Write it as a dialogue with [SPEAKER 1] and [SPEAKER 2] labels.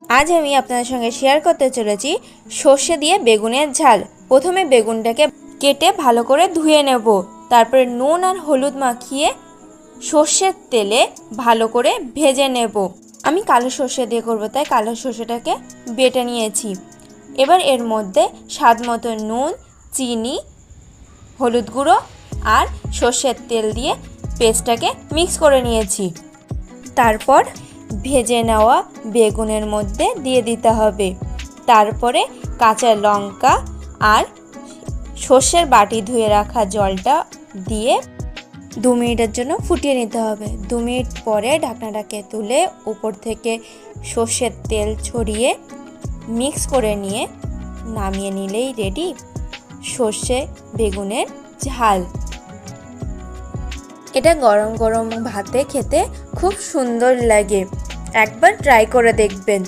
[SPEAKER 1] আজ আমি আপনাদের সঙ্গে শেয়ার করতে চলেছি সর্ষে দিয়ে বেগুনের ঝাল। প্রথমে বেগুনটাকে কেটে ভালো করে ধুয়ে নেব, তারপরে নুন আর হলুদ মাখিয়ে সর্ষের তেলে ভালো করে ভেজে নেব। আমি কালো সর্ষে দিয়ে করব, তাই কালো সর্ষেটাকে বেটে নিয়েছি। এবার এর মধ্যে স্বাদ মতো নুন, চিনি, হলুদ গুঁড়ো আর সর্ষের তেল দিয়ে পেস্টটাকে মিক্স করে নিয়েছি। তারপর ভেজে নেওয়া বেগুনের মধ্যে দিয়ে দিতে হবে। তারপরে কাঁচা লঙ্কা আর সর্ষের বাটি ধুয়ে রাখা জলটা দিয়ে 2 মিনিটের জন্য ফুটিয়ে নিতে হবে। 2 মিনিট পরে ঢাকনাটাকে তুলে উপর থেকে সর্ষের তেল ছড়িয়ে মিক্স করে নিয়ে নামিয়ে নিলেই রেডি সর্ষে বেগুনের ঝাল। এটা গরম গরম ভাতে খেতে খুব সুন্দর লাগে, একবার ট্রাই করে দেখবেন।